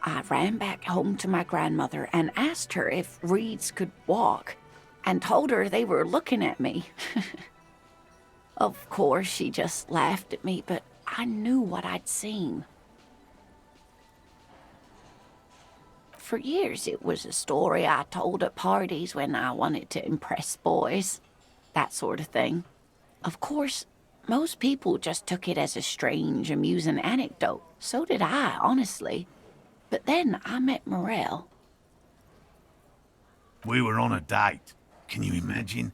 I ran back home to my grandmother and asked her if reeds could walk, and told her they were looking at me. Of course, she just laughed at me, but I knew what I'd seen. For years, it was a story I told at parties when I wanted to impress boys. That sort of thing. Of course, most people just took it as a strange, amusing anecdote. So did I, honestly. But then I met Morrell. We were on a date. Can you imagine?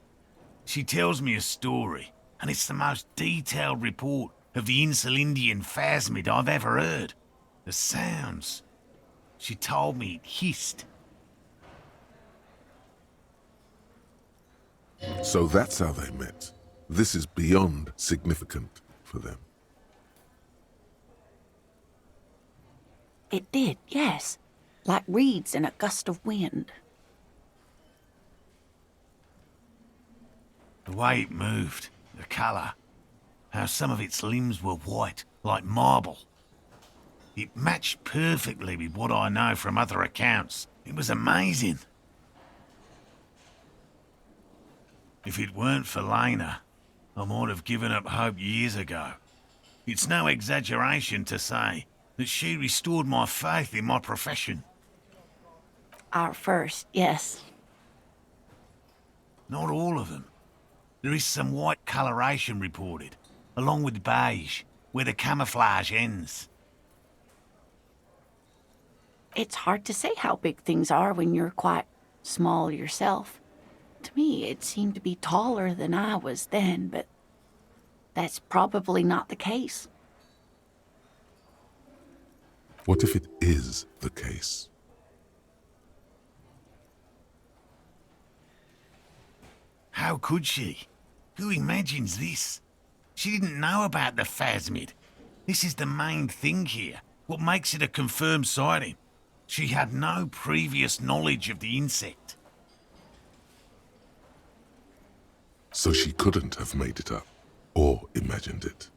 She tells me a story, and it's the most detailed report of the Insulindian phasmid I've ever heard. The sounds. She told me it hissed. So that's how they met. This is beyond significant for them. It did, yes. Like reeds in a gust of wind. The way it moved, the colour, how some of its limbs were white, like marble. It matched perfectly with what I know from other accounts. It was amazing. If it weren't for Lena, I might have given up hope years ago. It's no exaggeration to say that she restored my faith in my profession. Our first, yes. Not all of them. There is some white coloration reported, along with beige, where the camouflage ends. It's hard to say how big things are when you're quite small yourself. To me, it seemed to be taller than I was then, but that's probably not the case. What if it is the case? How could she? Who imagines this? She didn't know about the phasmid. This is the main thing here, what makes it a confirmed sighting. She had no previous knowledge of the insect. So she couldn't have made it up, or imagined it.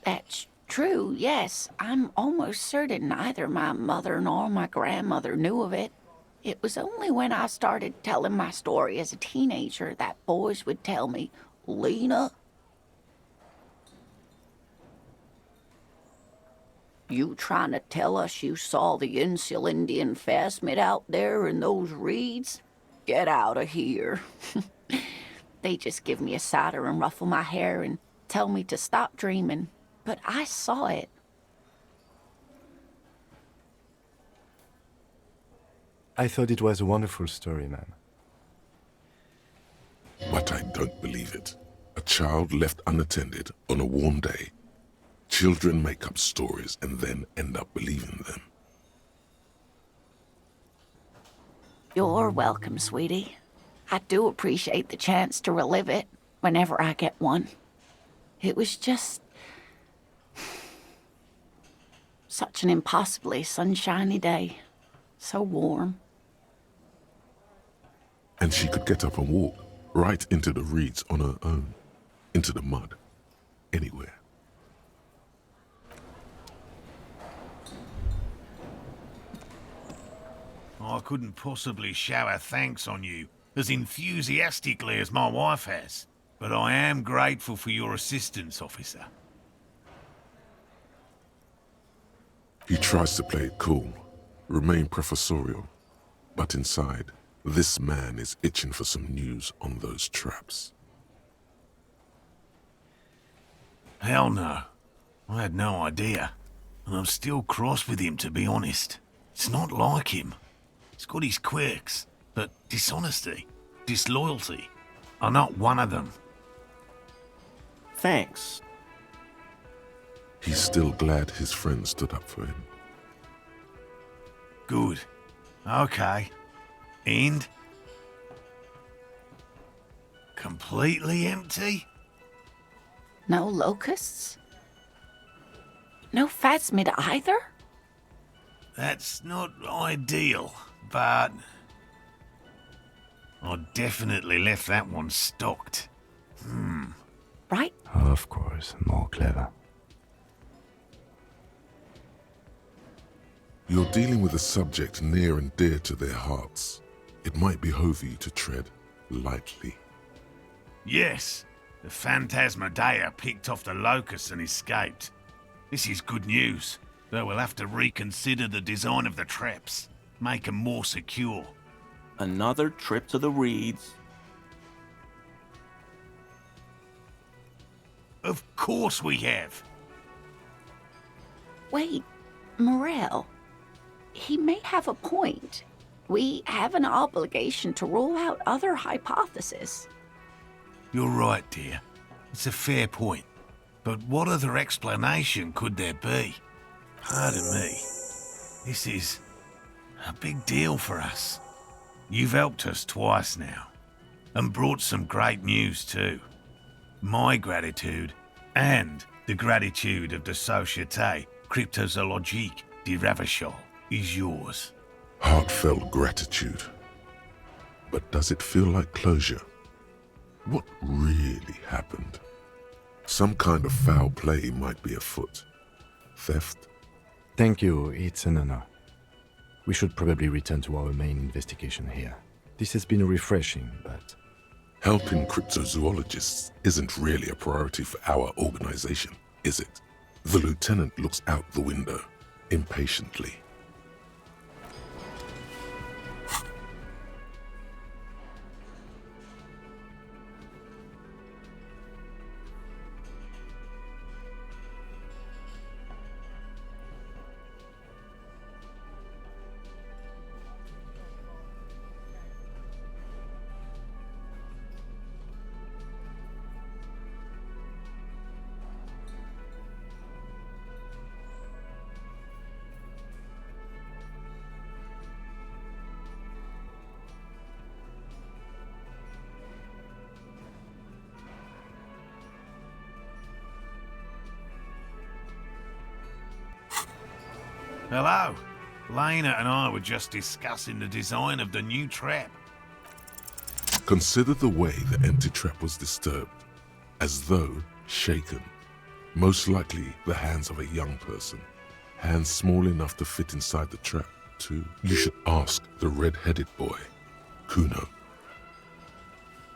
That's true, yes. I'm almost certain neither my mother nor my grandmother knew of it. It was only when I started telling my story as a teenager that boys would tell me, "Lena, you trying to tell us you saw the Insulindian phasmid out there in those reeds? Get out of here." They just give me a cider and ruffle my hair and tell me to stop dreaming. But I saw it. I thought it was a wonderful story, man. But I don't believe it. A child left unattended on a warm day. Children make up stories and then end up believing them. You're welcome, sweetie. I do appreciate the chance to relive it whenever I get one. It was just such an impossibly sunshiny day. So warm. And she could get up and walk right into the reeds on her own, into the mud, anywhere. I couldn't possibly shower thanks on you as enthusiastically as my wife has, but I am grateful for your assistance, officer. He tries to play it cool, remain professorial, but inside, this man is itching for some news on those traps. Hell no. I had no idea. And I'm still cross with him, to be honest. It's not like him. He's got his quirks, but dishonesty, disloyalty are not one of them. Thanks. He's still glad his friend stood up for him. Good. Okay. And? Completely empty? No locusts? No phasmid either? That's not ideal, but I definitely left that one stocked. Right? Of course, more clever. You're dealing with a subject near and dear to their hearts. It might behove you to tread lightly. Yes, the Phantasmadeia picked off the locusts and escaped. This is good news, though we'll have to reconsider the design of the traps, make them more secure. Another trip to the reeds. Of course we have. Wait, Morrell. He may have a point. We have an obligation to rule out other hypotheses. You're right, dear. It's a fair point. But what other explanation could there be? Pardon me. This is a big deal for us. You've helped us twice now, and brought some great news too. My gratitude, and the gratitude of the Société Criptozoologique de Ravachol, is yours. Heartfelt gratitude. But does it feel like closure? What really happened? Some kind of foul play might be afoot. Theft? Thank you, it's an honor. We should probably return to our main investigation here. This has been refreshing, but... Helping cryptozoologists isn't really a priority for our organization, is it? The lieutenant looks out the window, impatiently. Hello. Lena and I were just discussing the design of the new trap. Consider the way the empty trap was disturbed, as though shaken. Most likely the hands of a young person. Hands small enough to fit inside the trap, too. You should ask the red-headed boy, Kuno.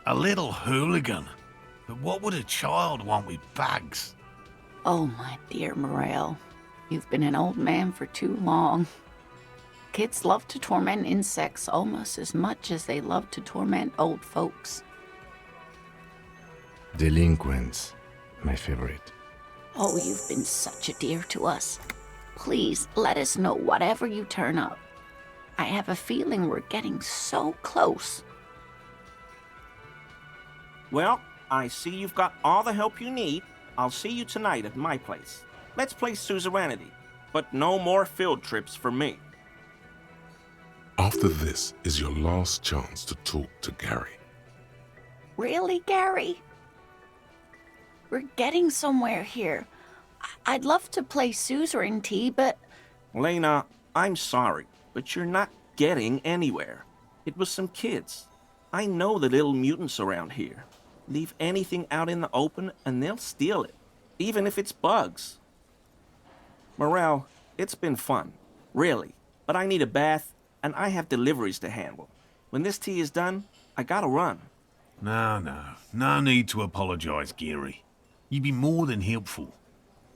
A little hooligan. But what would a child want with bugs? Oh, my dear Morrell. You've been an old man for too long. Kids love to torment insects almost as much as they love to torment old folks. Delinquents, my favorite. Oh, you've been such a dear to us. Please, let us know whatever you turn up. I have a feeling we're getting so close. Well, I see you've got all the help you need. I'll see you tonight at my place. Let's play suzerainty, but no more field trips for me. After this is your last chance to talk to Gary. Really, Gary? We're getting somewhere here. I'd love to play suzerainty, but... Lena, I'm sorry, but you're not getting anywhere. It was some kids. I know the little mutants around here. Leave anything out in the open and they'll steal it, even if it's bugs. Morrell, it's been fun, really, but I need a bath and I have deliveries to handle. When this tea is done, I gotta run. No need to apologise, Geary. You'd be more than helpful.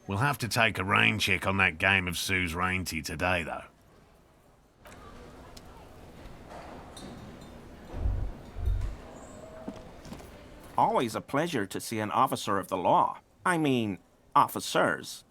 We'll have to take a rain check on that game of Sue's Rainty today, though. Always a pleasure to see an officer of the law. I mean, officers.